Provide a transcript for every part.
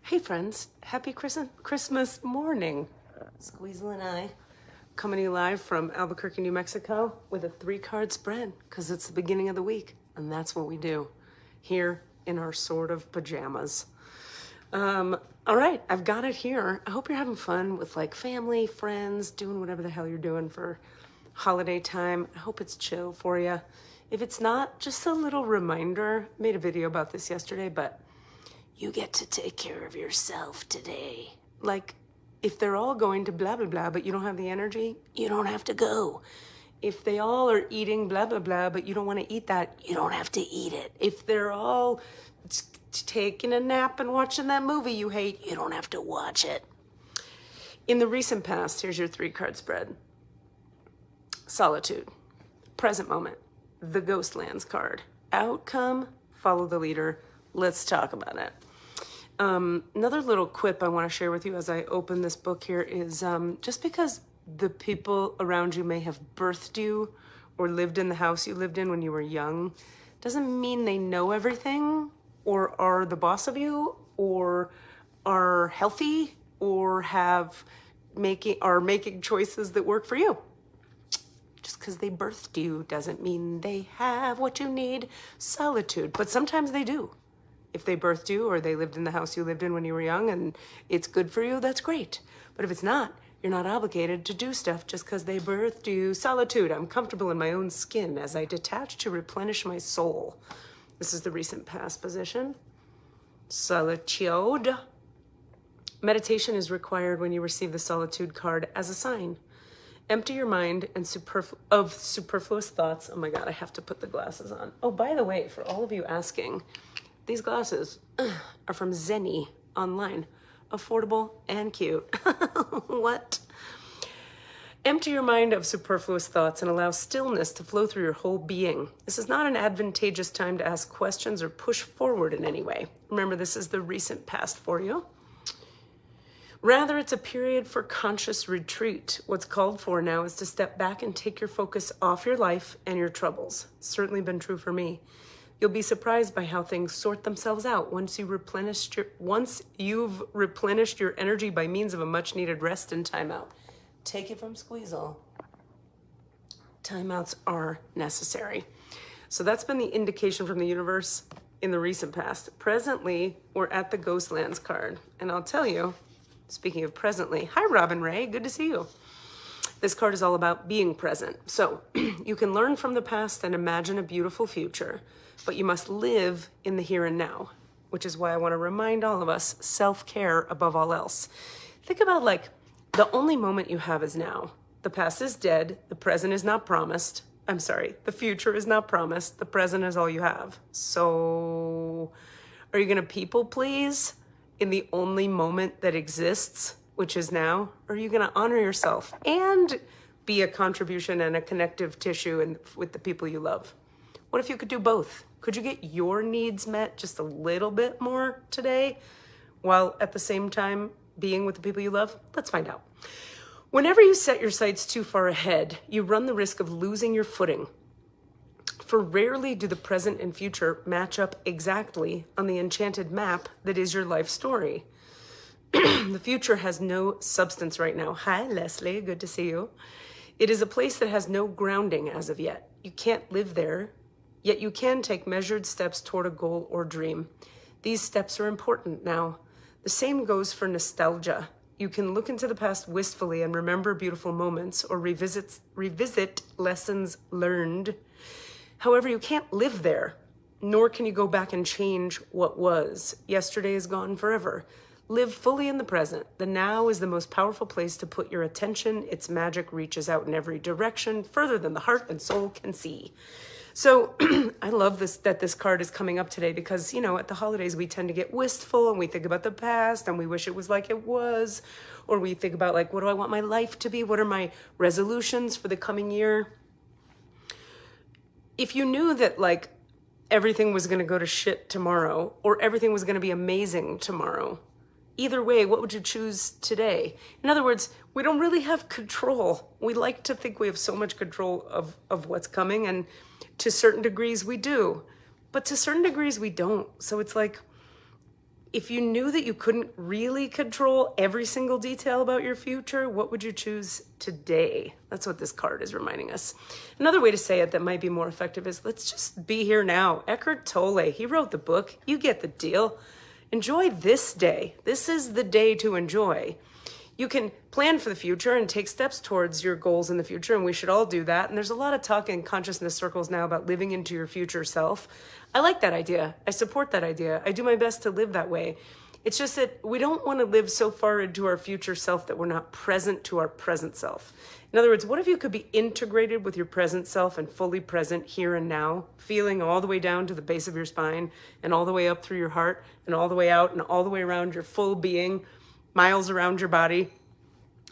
Hey friends, happy Christmas morning. Squeezel and I coming to you live from Albuquerque, New Mexico with a 3-card spread because it's the beginning of the week and that's what we do here in our sort of pajamas. All right, I've got it here. I hope you're having fun with like family, friends, doing whatever the hell you're doing for holiday time. I hope it's chill for you. If it's not, just a little reminder. I made a video about this yesterday, but you get to take care of yourself today. Like, if they're all going to blah, blah, blah, but you don't have the energy, you don't have to go. If they all are eating blah, blah, blah, but you don't want to eat that, you don't have to eat it. If they're all taking a nap and watching that movie you hate, you don't have to watch it. In the recent past, here's your 3-card spread. Solitude. Present moment. The Ghostlands card. Outcome. Follow the leader. Let's talk about it. Another little quip I want to share with you as I open this book here is just because the people around you may have birthed you or lived in the house you lived in when you were young doesn't mean they know everything or are the boss of you or are healthy or are making choices that work for you. Just because they birthed you doesn't mean they have what you need. Solitude, but sometimes they do. If they birthed you or they lived in the house you lived in when you were young and it's good for you, that's great. But if it's not, you're not obligated to do stuff just because they birthed you. Solitude, I'm comfortable in my own skin as I detach to replenish my soul. This is the recent past position. Solitude. Meditation is required when you receive the solitude card as a sign. Empty your mind and of superfluous thoughts. Oh my God, I have to put the glasses on. Oh, by the way, for all of you asking, these glasses are from Zenny online. Affordable and cute. What? Empty your mind of superfluous thoughts and allow stillness to flow through your whole being. This is not an advantageous time to ask questions or push forward in any way. Remember, this is the recent past for you. Rather, it's a period for conscious retreat. What's called for now is to step back and take your focus off your life and your troubles. It's certainly been true for me. You'll be surprised by how things sort themselves out once you've replenished your energy by means of a much needed rest and timeout. Take it from Squeezel. Timeouts are necessary. So that's been the indication from the universe in the recent past. Presently, we're at the Ghostlands card. And I'll tell you, speaking of presently, hi Robin Ray, good to see you. This card is all about being present. So you can learn from the past and imagine a beautiful future, but you must live in the here and now, which is why I want to remind all of us, self-care above all else. Think about like the only moment you have is now. The past is dead. The present is not promised. I'm sorry, the future is not promised. The present is all you have. So are you going to people please in the only moment that exists, which is now? Or are you going to honor yourself and be a contribution and a connective tissue with the people you love? What if you could do both? Could you get your needs met just a little bit more today while at the same time being with the people you love? Let's find out. Whenever you set your sights too far ahead, you run the risk of losing your footing. For rarely do the present and future match up exactly on the enchanted map that is your life story. The future has no substance right now. Hi, Leslie. Good to see you. It is a place that has no grounding as of yet. You can't live there, yet you can take measured steps toward a goal or dream. These steps are important now. The same goes for nostalgia. You can look into the past wistfully and remember beautiful moments or revisit lessons learned. However, you can't live there, nor can you go back and change what was. Yesterday is gone forever. Live fully in the present. The now is the most powerful place to put your attention. Its magic reaches out in every direction, further than the heart and soul can see. So I love that this card is coming up today because, you know, at the holidays, we tend to get wistful and we think about the past and we wish it was like it was, or we think about like, what do I want my life to be? What are my resolutions for the coming year? If you knew that like everything was going to go to shit tomorrow or everything was going to be amazing tomorrow, either way, what would you choose today? In other words, we don't really have control. We like to think we have so much control of what's coming, and to certain degrees we do, but to certain degrees we don't. So it's like, if you knew that you couldn't really control every single detail about your future, what would you choose today? That's what this card is reminding us. Another way to say it that might be more effective is, let's just be here now. Eckhart Tolle, he wrote the book. You get the deal. Enjoy this day. This is the day to enjoy. You can plan for the future and take steps towards your goals in the future, and we should all do that. And there's a lot of talk in consciousness circles now about living into your future self. I like that idea. I support that idea. I do my best to live that way. It's just that we don't want to live so far into our future self that we're not present to our present self. In other words, what if you could be integrated with your present self and fully present here and now, feeling all the way down to the base of your spine and all the way up through your heart and all the way out and all the way around your full being, miles around your body?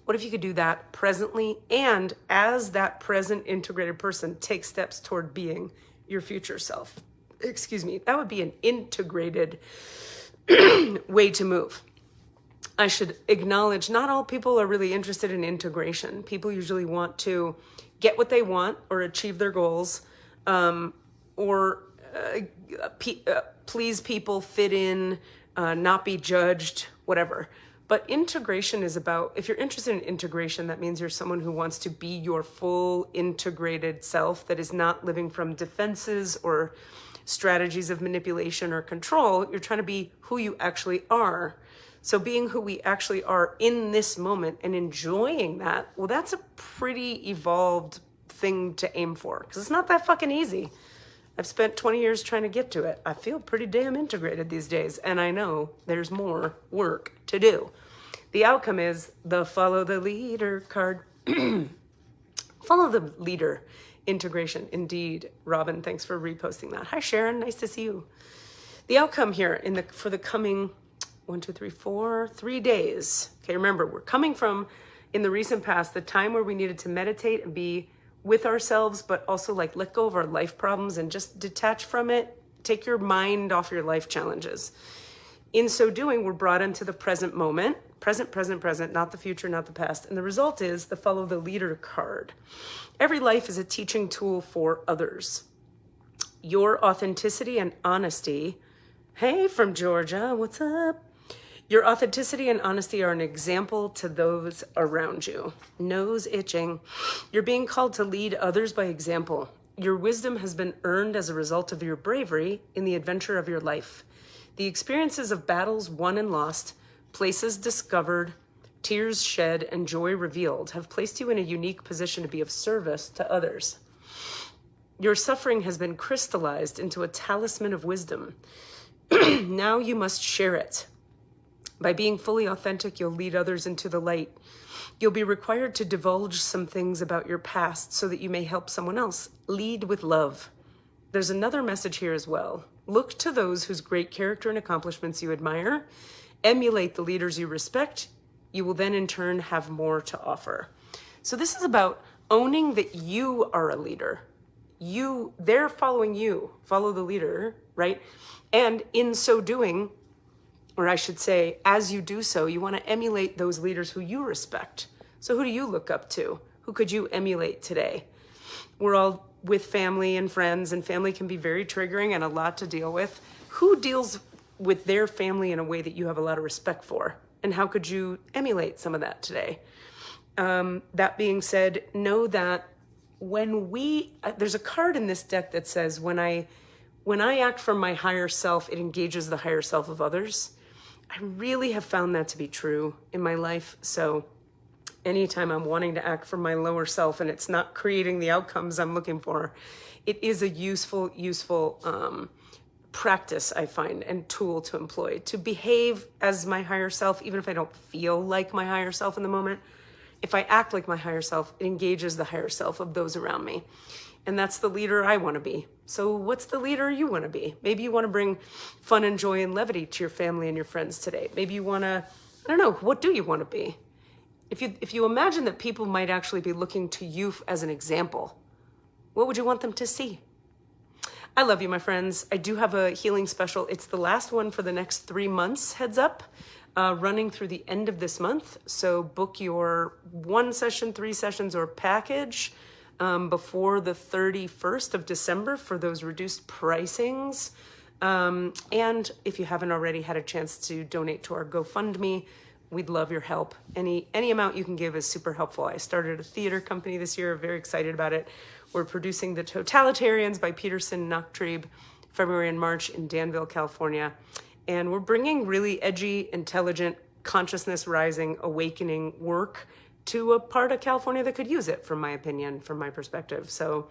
What if you could do that presently, and as that present integrated person, take steps toward being your future self? Excuse me, that would be an integrated way to move. I should acknowledge not all people are really interested in integration. People usually want to get what they want or achieve their goals, or please people, fit in, not be judged, whatever. But integration is about, if you're interested in integration, that means you're someone who wants to be your full integrated self that is not living from defenses or strategies of manipulation or control. You're trying to be who you actually are. So being who we actually are in this moment and enjoying that, well, that's a pretty evolved thing to aim for, because it's not that fucking easy. I've spent 20 years trying to get to it. I feel pretty damn integrated these days, and I know there's more work to do. The outcome is the follow the leader card. Follow the leader integration. Indeed, Robin, thanks for reposting that. Hi, Sharon, nice to see you. The outcome here for the coming 3 days. Okay, remember, we're coming from, in the recent past, the time where we needed to meditate and be with ourselves, but also like let go of our life problems and just detach from it. Take your mind off your life challenges. In so doing, we're brought into the present moment, present, not the future, not the past. And the result is the follow the leader card. Every life is a teaching tool for others. Your authenticity and honesty. Hey, from Georgia, what's up? Your authenticity and honesty are an example to those around you. Nose itching. You're being called to lead others by example. Your wisdom has been earned as a result of your bravery in the adventure of your life. The experiences of battles won and lost, places discovered, tears shed, and joy revealed have placed you in a unique position to be of service to others. Your suffering has been crystallized into a talisman of wisdom. Now you must share it. By being fully authentic, you'll lead others into the light. You'll be required to divulge some things about your past so that you may help someone else. Lead with love. There's another message here as well. Look to those whose great character and accomplishments you admire. Emulate the leaders you respect. You will then in turn have more to offer. So this is about owning that you are a leader. They're following you. Follow the leader, right? And in so doing, or I should say, as you do so, you want to emulate those leaders who you respect. So who do you look up to? Who could you emulate today? We're all with family and friends, and family can be very triggering and a lot to deal with. Who deals with their family in a way that you have a lot of respect for? And how could you emulate some of that today? That being said, know that there's a card in this deck that says, when I act from my higher self, it engages the higher self of others. I really have found that to be true in my life. So anytime I'm wanting to act from my lower self and it's not creating the outcomes I'm looking for, it is a useful practice, I find, and tool to employ, to behave as my higher self, even if I don't feel like my higher self in the moment. If I act like my higher self, it engages the higher self of those around me. And that's the leader I want to be. So what's the leader you want to be? Maybe you want to bring fun and joy and levity to your family and your friends today. Maybe you want to, I don't know, what do you want to be? If you imagine that people might actually be looking to you as an example, what would you want them to see? I love you, my friends. I do have a healing special. It's the last one for the next 3 months, heads up, running through the end of this month. So book your 1 session, 3 sessions, or package before the 31st of December for those reduced pricings. And if you haven't already had a chance to donate to our GoFundMe, we'd love your help. Any amount you can give is super helpful. I started a theater company this year, very excited about it. We're producing The Totalitarians by Peterson Nachtrieb, February and March in Danville, California. And we're bringing really edgy, intelligent, consciousness-rising, awakening work to a part of California that could use it, from my opinion, from my perspective. So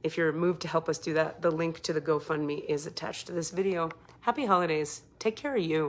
if you're moved to help us do that, the link to the GoFundMe is attached to this video. Happy holidays. Take care of you.